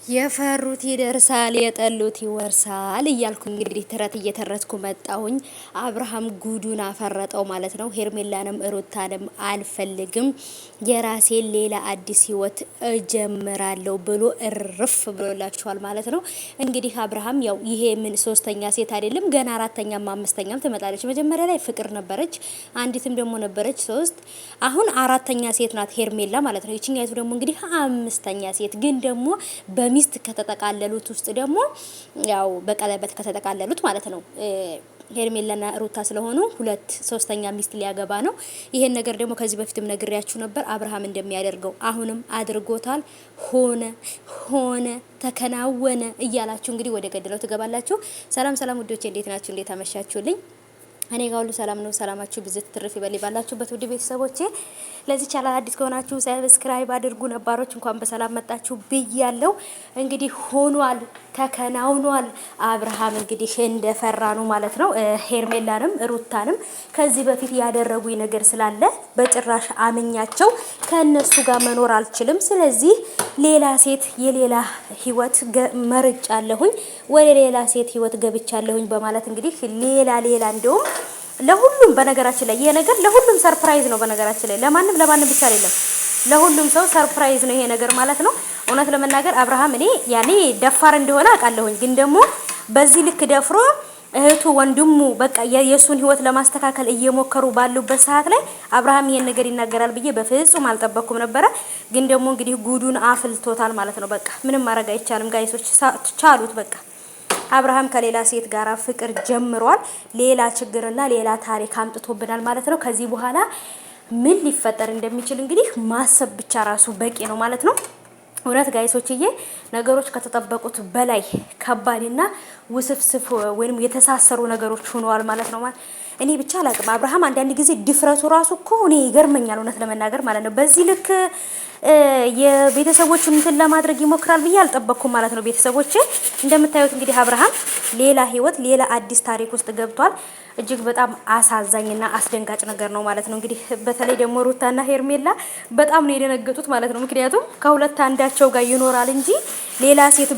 የፈሩት ይደርሳል የጠሉት ይወርሳል እያልኩ እንግዲህ ተረት እየተረትኩ መጣሁኝ። አብርሃም ጉዱን አፈረጠው ማለት ነው። ሄርሜላንም ሩታንም አልፈልግም የራሴን ሌላ አዲስ ህይወት እጀምራለሁ ብሎ እርፍ ብሎላችኋል ማለት ነው። እንግዲህ አብርሃም ያው ይሄ ምን ሶስተኛ ሴት አይደለም ገና አራተኛም አምስተኛም ትመጣለች። መጀመሪያ ላይ ፍቅር ነበረች፣ አንዲትም ደግሞ ነበረች ሶስት፣ አሁን አራተኛ ሴት ናት ሄርሜላ ማለት ነው። ይችኛይቱ ደግሞ እንግዲህ አምስተኛ ሴት ግን ደግሞ ሚስት ከተጠቃለሉት ውስጥ ደግሞ ያው በቀለበት ከተጠቃለሉት ማለት ነው ሄርሜላና ሩታ ስለሆኑ ሁለት ሶስተኛ ሚስት ሊያገባ ነው። ይሄን ነገር ደግሞ ከዚህ በፊትም ነግሬያችሁ ነበር አብርሃም እንደሚያደርገው አሁንም አድርጎታል። ሆነ ተከናወነ እያላችሁ እንግዲህ ወደ ገደለው ትገባላችሁ። ሰላም ሰላም ውዶቼ እንዴት ናችሁ? እንዴት አመሻችሁልኝ? እኔ ጋር ሁሉ ሰላም ነው። ሰላማችሁ ብዝት ትርፍ ይበል ባላችሁበት ውድ ቤተሰቦቼ። ለዚህ ቻናል አዲስ ከሆናችሁ ሰብስክራይብ አድርጉ፣ ነባሮች እንኳን በሰላም መጣችሁ ብያለሁ። እንግዲህ ሆኗል፣ ተከናውኗል። አብርሃም እንግዲህ እንደፈራ ነው ማለት ነው። ሄርሜላንም ሩታንም ከዚህ በፊት ያደረጉኝ ነገር ስላለ በጭራሽ አምኛቸው ከነሱ ጋር መኖር አልችልም። ስለዚህ ሌላ ሴት የሌላ ህይወት መርጫለሁኝ፣ ወደ ሌላ ሴት ህይወት ገብቻለሁኝ በማለት እንግዲህ ሌላ እንደውም ለሁሉም በነገራችን ላይ ይሄ ነገር ለሁሉም ሰርፕራይዝ ነው። በነገራችን ላይ ለማንም ብቻ አይደለም፣ ለሁሉም ሰው ሰርፕራይዝ ነው ይሄ ነገር ማለት ነው። እውነት ለመናገር አብርሃም እኔ ያኔ ደፋር እንደሆነ አውቃለሁኝ፣ ግን ደግሞ በዚህ ልክ ደፍሮ እህቱ ወንድሙ በቃ የሱን ህይወት ለማስተካከል እየሞከሩ ባሉበት ሰዓት ላይ አብርሃም ይሄን ነገር ይናገራል ብዬ በፍጹም አልጠበቅኩም ነበረ። ግን ደግሞ እንግዲህ ጉዱን አፍልቶታል ማለት ነው። በቃ ምንም ማድረግ አይቻልም ጋይሶች፣ ቻሉት በቃ። አብርሃም ከሌላ ሴት ጋር ፍቅር ጀምሯል። ሌላ ችግርና ሌላ ታሪክ አምጥቶብናል ማለት ነው። ከዚህ በኋላ ምን ሊፈጠር እንደሚችል እንግዲህ ማሰብ ብቻ ራሱ በቂ ነው ማለት ነው። እውነት ጋይሶችዬ ነገሮች ከተጠበቁት በላይ ከባድና ውስብስብ ወይንም የተሳሰሩ ነገሮች ሆነዋል ማለት ነው። እኔ ብቻ አላቅም። አብርሃም አንዳንድ ጊዜ ድፍረቱ ራሱ እኮ እኔ ይገርመኛል እውነት ለመናገር ማለት ነው። በዚህ ልክ የቤተሰቦቹን እንትን ለማድረግ ይሞክራል ብዬ አልጠበቅኩም ማለት ነው። ቤተሰቦቼ እንደምታዩት እንግዲህ አብርሃም ሌላ ህይወት ሌላ አዲስ ታሪክ ውስጥ ገብቷል። እጅግ በጣም አሳዛኝና አስደንጋጭ ነገር ነው ማለት ነው። እንግዲህ በተለይ ደግሞ ሩታና ሄርሜላ በጣም ነው የደነገጡት ማለት ነው። ምክንያቱም ከሁለት አንዳቸው ጋር ይኖራል እንጂ ሌላ ሴት